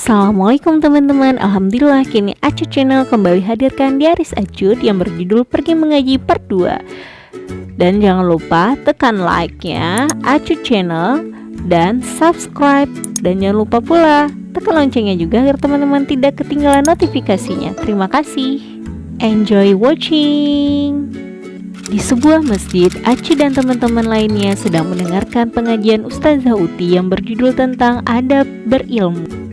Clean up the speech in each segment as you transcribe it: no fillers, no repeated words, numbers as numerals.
Assalamualaikum teman-teman. Alhamdulillah kini Acu Channel kembali hadirkan Diaris Acut yang berjudul Pergi Mengaji Part 2. Dan jangan lupa tekan like-nya Acu Channel dan subscribe. Dan jangan lupa pula tekan loncengnya juga agar teman-teman tidak ketinggalan notifikasinya. Terima kasih. Enjoy watching. Di sebuah masjid, Aci dan teman-teman lainnya sedang mendengarkan pengajian Ustazah Uti yang berjudul tentang adab berilmu.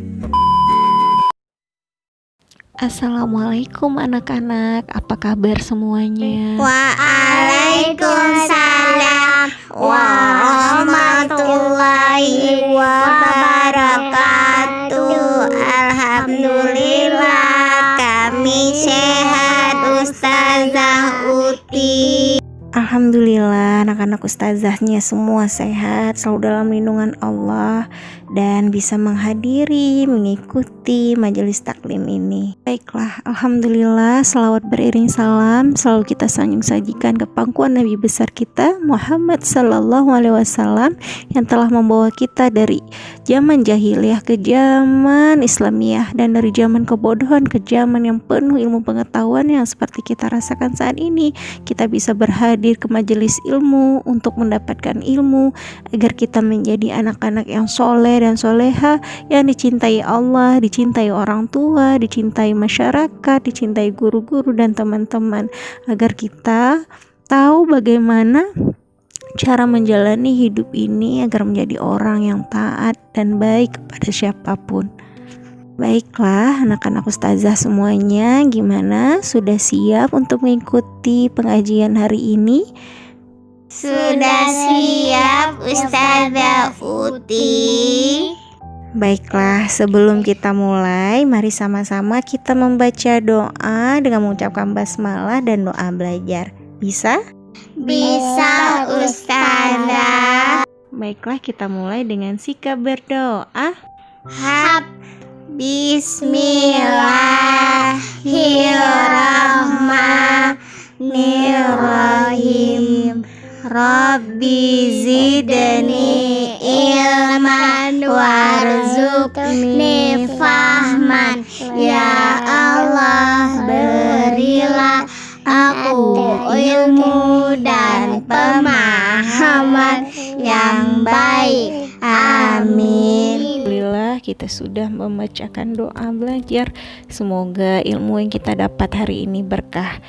Assalamualaikum anak-anak, apa kabar semuanya? Waalaikumsalam warahmatullahi wabarakatuh. Alhamdulillah kami sehat Ustazah Uti. Alhamdulillah anak-anak ustazahnya semua sehat, selalu dalam lindungan Allah dan bisa menghadiri, mengikuti majelis taklim ini. Baiklah, alhamdulillah, selawat beriring salam selalu kita sajikan ke pangkuan Nabi besar kita Muhammad sallallahu alaihi wasallam yang telah membawa kita dari zaman jahiliyah ke zaman Islamiyah, dan dari zaman kebodohan ke zaman yang penuh ilmu pengetahuan yang seperti kita rasakan saat ini. Kita bisa berhadir ke majelis ilmu untuk mendapatkan ilmu agar kita menjadi anak-anak yang soleh dan soleha, yang dicintai Allah, dicintai orang tua, dicintai masyarakat, dicintai guru-guru dan teman-teman, agar kita tahu bagaimana cara menjalani hidup ini agar menjadi orang yang taat dan baik kepada siapapun. Baiklah anak-anak ustazah semuanya, gimana? Sudah siap untuk mengikuti pengajian hari ini? Sudah siap Ustazah Uti. Baiklah, sebelum kita mulai, mari sama-sama kita membaca doa dengan mengucapkan basmalah dan doa belajar. Bisa? Bisa Ustazah. Baiklah, kita mulai dengan sikap berdoa. Bismillahirrahmanirrahim. Rabbi zidni ilman warzuqni fahman. Ya Allah, berilah aku ilmu dan pemahaman yang baik. Amin. Alhamdulillah kita sudah membacakan doa belajar. Semoga ilmu yang kita dapat hari ini berkah.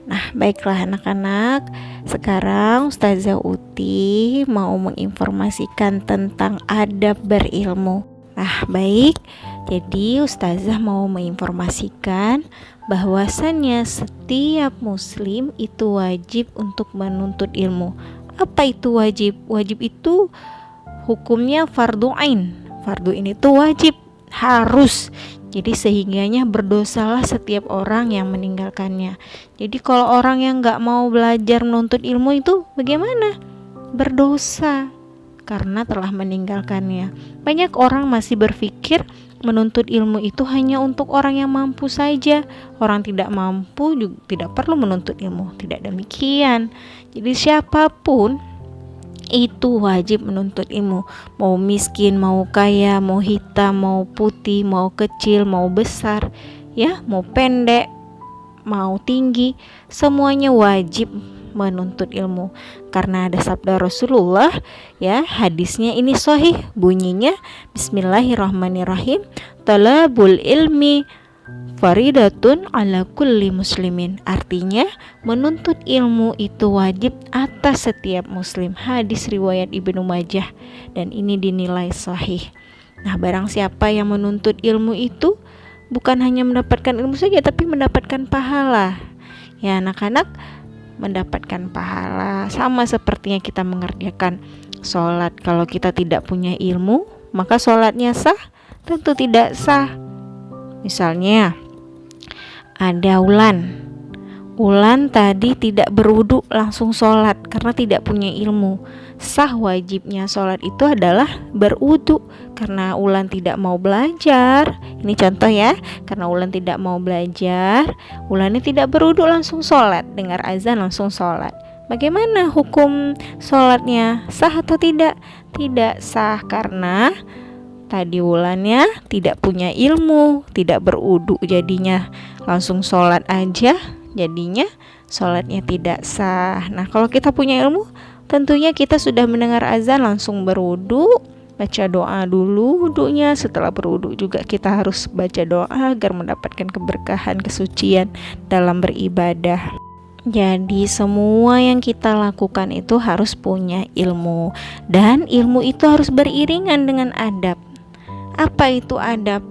Nah, baiklah anak-anak, sekarang Ustazah Uti mau menginformasikan tentang adab berilmu. Nah, baik. Jadi Ustazah mau menginformasikan bahwasannya setiap muslim itu wajib untuk menuntut ilmu. Apa itu wajib? Wajib itu hukumnya fardu ain. Fardu ini tuh wajib, harus. Jadi sehingganya berdosalah setiap orang yang meninggalkannya. Jadi kalau orang yang gak mau belajar menuntut ilmu itu bagaimana? Berdosa karena telah meninggalkannya. Banyak orang masih berpikir menuntut ilmu itu hanya untuk orang yang mampu saja. Orang tidak mampu juga tidak perlu menuntut ilmu. Tidak demikian. Jadi siapapun itu wajib menuntut ilmu, mau miskin, mau kaya, mau hitam, mau putih, mau kecil, mau besar, ya, mau pendek, mau tinggi, semuanya wajib menuntut ilmu. Karena ada sabda Rasulullah, ya, hadisnya ini sahih, bunyinya Bismillahirrahmanirrahim, talabul ilmi faridatun ala kulli muslimin. Artinya menuntut ilmu itu wajib atas setiap muslim. Hadis riwayat Ibnu Majah dan ini dinilai sahih. Nah, barang siapa yang menuntut ilmu itu bukan hanya mendapatkan ilmu saja tapi mendapatkan pahala. Ya anak-anak, mendapatkan pahala sama sepertinya kita mengerjakan sholat. Kalau kita tidak punya ilmu, maka sholatnya sah? Tentu tidak sah. Misalnya ada Ulan tadi tidak berwudu langsung sholat karena tidak punya ilmu. Sah wajibnya sholat itu adalah berwudu. Karena Ulan tidak mau belajar, ini contoh ya, karena Ulan tidak mau belajar, Ulan ini tidak berwudu langsung sholat, dengar azan langsung sholat. Bagaimana hukum sholatnya? Sah atau tidak? Tidak sah karena Tadi Wulannya tidak punya ilmu, tidak berudu, jadinya langsung sholat aja, jadinya sholatnya tidak sah. Nah, kalau kita punya ilmu, tentunya kita sudah mendengar azan langsung berudu, baca doa dulu wudunya. Setelah berudu juga kita harus baca doa agar mendapatkan keberkahan, kesucian dalam beribadah. Jadi semua yang kita lakukan itu harus punya ilmu, dan ilmu itu harus beriringan dengan adab. Apa itu adab?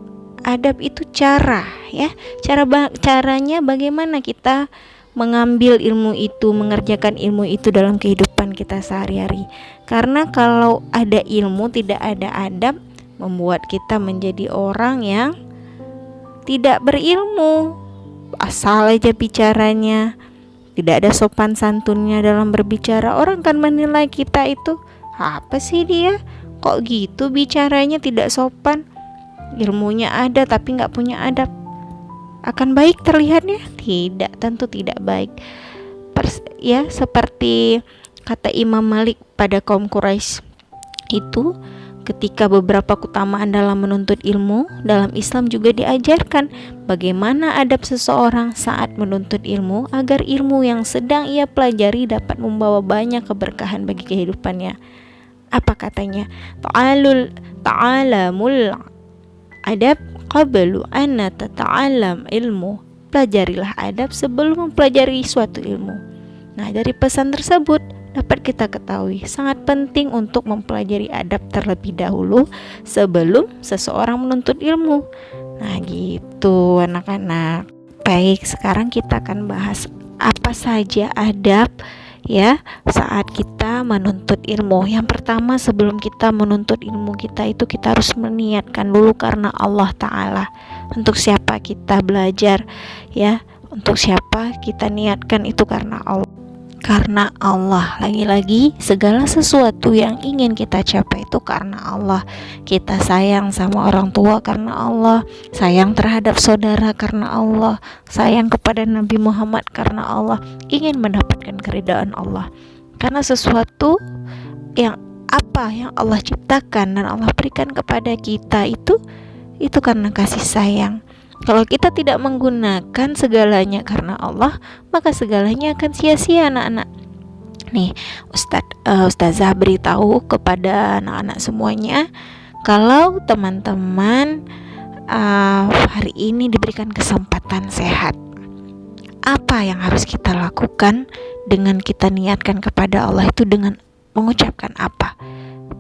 Adab itu cara, ya. Caranya bagaimana kita mengambil ilmu itu, mengerjakan ilmu itu dalam kehidupan kita sehari-hari. Karena kalau ada ilmu tidak ada adab, membuat kita menjadi orang yang tidak berilmu, asal aja bicaranya, tidak ada sopan santunnya dalam berbicara. Orang kan menilai kita itu, apa sih dia, kok gitu bicaranya, tidak sopan. Ilmunya ada tapi gak punya adab, akan baik terlihatnya? Tidak, tentu tidak baik. Ya, seperti kata Imam Malik pada kaum Quraisy itu, ketika beberapa keutamaan dalam menuntut ilmu, dalam Islam juga diajarkan bagaimana adab seseorang saat menuntut ilmu agar ilmu yang sedang ia pelajari dapat membawa banyak keberkahan bagi kehidupannya. Apa katanya? Ta'alamul adab qablu anna tata'alam ilmu. Pelajarilah adab sebelum mempelajari suatu ilmu. Nah, dari pesan tersebut dapat kita ketahui sangat penting untuk mempelajari adab terlebih dahulu sebelum seseorang menuntut ilmu. Nah, gitu anak-anak. Baik, sekarang kita akan bahas apa saja adab ya saat kita menuntut ilmu. Yang pertama, sebelum kita menuntut ilmu kita harus meniatkan dulu karena Allah Ta'ala. Untuk siapa kita belajar ya, untuk siapa kita niatkan itu karena Allah. Karena Allah, lagi-lagi segala sesuatu yang ingin kita capai itu karena Allah. Kita sayang sama orang tua karena Allah, sayang terhadap saudara karena Allah, sayang kepada Nabi Muhammad karena Allah, ingin mendapatkan keridhaan Allah. Karena sesuatu yang Allah ciptakan dan Allah berikan kepada kita itu karena kasih sayang. Kalau kita tidak menggunakan segalanya karena Allah, maka segalanya akan sia-sia anak-anak. Nih, Ustazah beritahu kepada anak-anak semuanya, kalau teman-teman hari ini diberikan kesempatan sehat, apa yang harus kita lakukan dengan kita niatkan kepada Allah itu dengan mengucapkan apa?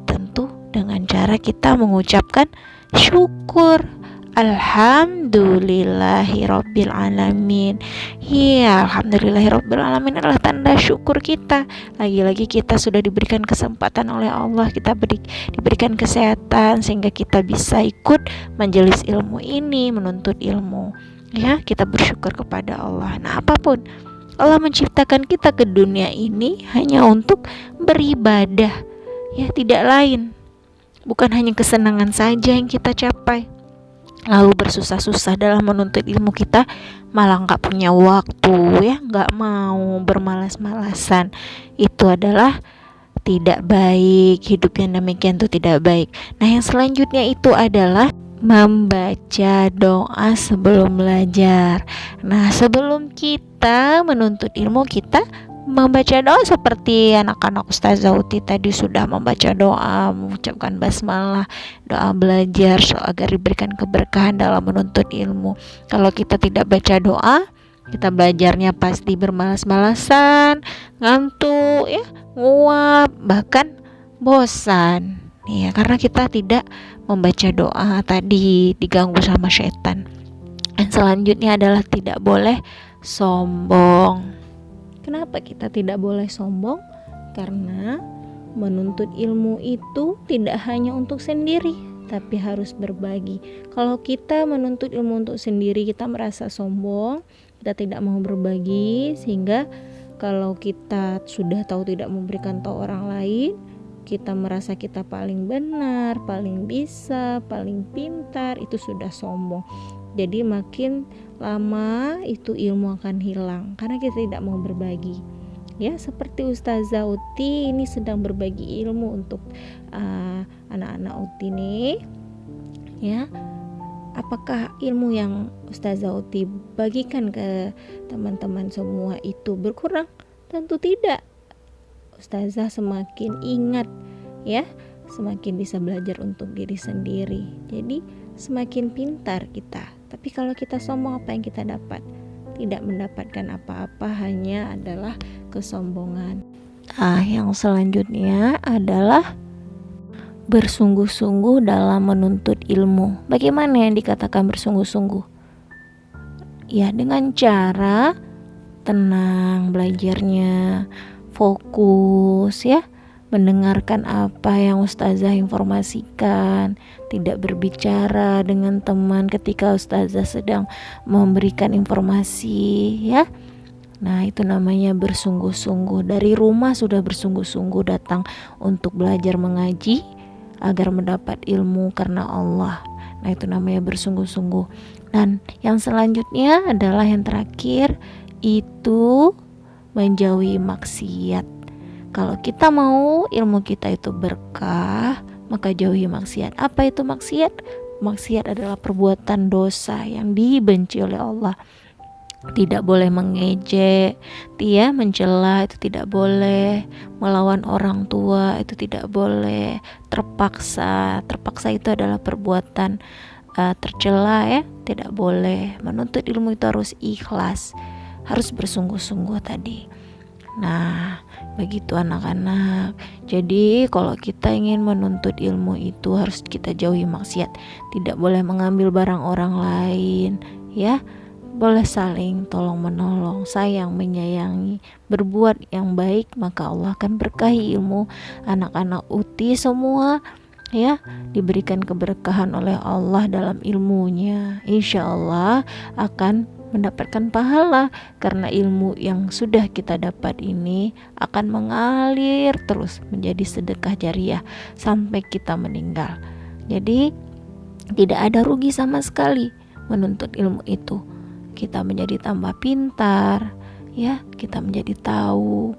Tentu dengan cara kita mengucapkan syukur. Alhamdulillahirabbil alamin. Ya, alhamdulillahirabbil alamin adalah tanda syukur kita. Lagi-lagi kita sudah diberikan kesempatan oleh Allah, kita diberikan kesehatan sehingga kita bisa ikut majelis ilmu ini, menuntut ilmu. Ya, kita bersyukur kepada Allah. Nah, apapun, Allah menciptakan kita ke dunia ini hanya untuk beribadah. Ya, tidak lain. Bukan hanya kesenangan saja yang kita capai. Lalu bersusah-susah dalam menuntut ilmu, kita malah gak punya waktu ya, gak mau, bermalas-malasan. Itu adalah tidak baik. Hidup yang demikian itu tidak baik. Nah, yang selanjutnya itu adalah membaca doa sebelum belajar. Nah, sebelum kita menuntut ilmu, kita membaca doa seperti anak-anak Ustazah Uti tadi sudah membaca doa, mengucapkan basmalah, doa belajar agar diberikan keberkahan dalam menuntut ilmu. Kalau kita tidak baca doa, kita belajarnya pasti bermalas-malasan, ngantuk ya, nguap, bahkan bosan. Ya, karena kita tidak membaca doa tadi, diganggu sama setan. Dan selanjutnya adalah tidak boleh sombong. Kenapa kita tidak boleh sombong? Karena menuntut ilmu itu tidak hanya untuk sendiri, tapi harus berbagi. Kalau kita menuntut ilmu untuk sendiri, kita merasa sombong, kita tidak mau berbagi, sehingga kalau kita sudah tahu tidak memberikan tahu orang lain, kita merasa kita paling benar, paling bisa, paling pintar, itu sudah sombong. Jadi makin lama itu ilmu akan hilang karena kita tidak mau berbagi. Ya, seperti Ustazah Uti ini sedang berbagi ilmu untuk anak-anak Uti nih. ya. Apakah ilmu yang Ustazah Uti bagikan ke teman-teman semua itu berkurang? Tentu tidak. Ustazah semakin ingat, ya, semakin bisa belajar untuk diri sendiri. Jadi semakin pintar kita. Tapi kalau kita sombong, apa yang kita dapat? Tidak mendapatkan apa-apa, hanya adalah kesombongan. Yang selanjutnya adalah bersungguh-sungguh dalam menuntut ilmu. Bagaimana yang dikatakan bersungguh-sungguh? Ya, dengan cara tenang belajarnya, fokus, ya, mendengarkan apa yang Ustazah informasikan, tidak berbicara dengan teman ketika Ustazah sedang memberikan informasi, ya. Nah, itu namanya bersungguh-sungguh. Dari rumah sudah bersungguh-sungguh datang untuk belajar mengaji agar mendapat ilmu karena Allah. Nah, itu namanya bersungguh-sungguh. Dan yang selanjutnya adalah yang terakhir, itu menjauhi maksiat. Kalau kita mau ilmu kita itu berkah, maka jauhi maksiat. Apa itu maksiat? Maksiat adalah perbuatan dosa yang dibenci oleh Allah. Tidak boleh mengejek, mencela, itu tidak boleh. Melawan orang tua itu tidak boleh. Terpaksa itu adalah perbuatan tercela, ya, tidak boleh. Menuntut ilmu itu harus ikhlas, harus bersungguh-sungguh tadi. Nah, begitu anak-anak. Jadi kalau kita ingin menuntut ilmu itu harus kita jauhi maksiat. Tidak boleh mengambil barang orang lain, ya. Boleh saling tolong menolong, sayang menyayangi, berbuat yang baik, maka Allah akan berkahi ilmu anak-anak Uti semua, ya, diberikan keberkahan oleh Allah dalam ilmunya. Insya Allah akan mendapatkan pahala karena ilmu yang sudah kita dapat ini akan mengalir terus menjadi sedekah jariah sampai kita meninggal. Jadi tidak ada rugi sama sekali menuntut ilmu itu. Kita menjadi tambah pintar, ya, kita menjadi tahu.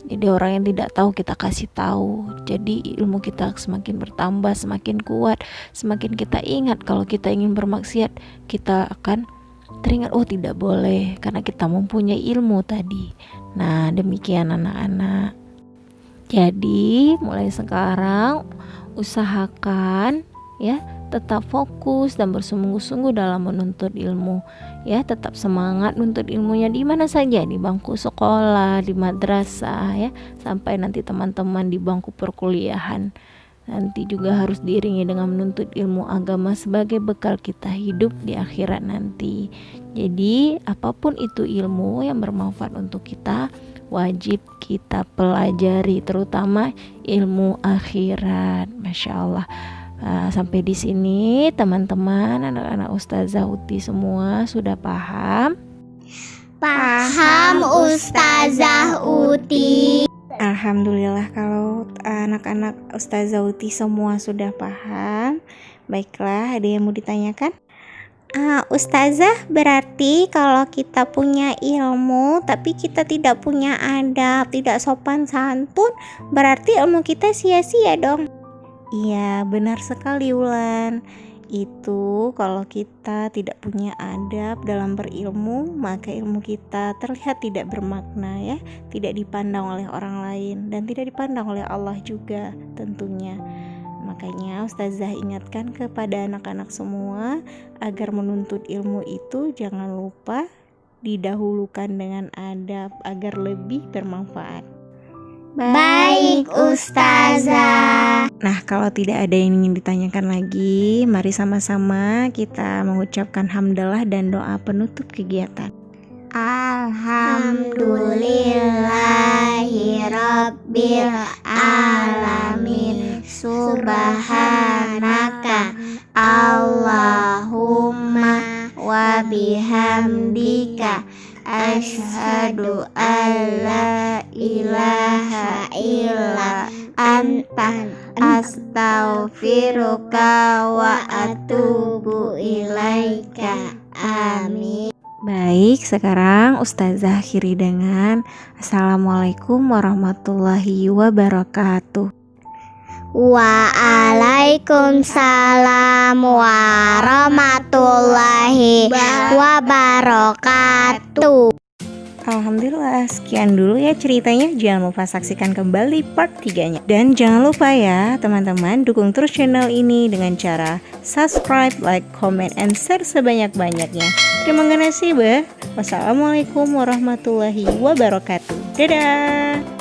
Jadi orang yang tidak tahu kita kasih tahu. Jadi ilmu kita semakin bertambah, semakin kuat. Semakin kita ingat kalau kita ingin bermaksiat, kita akan teringat, oh tidak boleh, karena kita mempunyai ilmu tadi. Nah, demikian anak-anak. Jadi mulai sekarang usahakan, ya, tetap fokus dan bersungguh-sungguh dalam menuntut ilmu, ya. Tetap semangat menuntut ilmunya di mana saja, di bangku sekolah, di madrasah, ya, sampai nanti teman-teman di bangku perkuliahan. Nanti juga harus diiringi dengan menuntut ilmu agama sebagai bekal kita hidup di akhirat nanti. Jadi apapun itu ilmu yang bermanfaat untuk kita, wajib kita pelajari, terutama ilmu akhirat. Masya Allah. Sampai di sini teman-teman, anak-anak Ustazah Uti semua sudah paham? Paham Ustazah Uti. Alhamdulillah kalau anak-anak Ustazah Uti semua sudah paham. Baiklah, ada yang mau ditanyakan? Ustazah, berarti kalau kita punya ilmu tapi kita tidak punya adab, tidak sopan santun, berarti ilmu kita sia-sia dong. Iya, benar sekali Wulan. Itu kalau kita tidak punya adab dalam berilmu, maka ilmu kita terlihat tidak bermakna, ya, tidak dipandang oleh orang lain dan tidak dipandang oleh Allah juga tentunya. Makanya Ustazah ingatkan kepada anak-anak semua agar menuntut ilmu itu jangan lupa didahulukan dengan adab agar lebih bermanfaat. Baik Ustazah. Nah, kalau tidak ada yang ingin ditanyakan lagi, mari sama-sama kita mengucapkan hamdalah dan doa penutup kegiatan. Alhamdulillahirabbil alamin. Subhanaka Allahumma wa bihamdika asyhadu alla ilaha illa anta astaghfiruka wa atubu ilaika. Amin. Baik, sekarang Ustazah akhiri dengan Assalamualaikum warahmatullahi wabarakatuh. Waalaikumsalam warahmatullahi wabarakatuh. Alhamdulillah, sekian dulu ya ceritanya. Jangan lupa saksikan kembali part 3-nya. Dan jangan lupa ya teman-teman, dukung terus channel ini dengan cara subscribe, like, comment, and share sebanyak-banyaknya. Terima kasih. Wassalamualaikum warahmatullahi wabarakatuh. Dadah.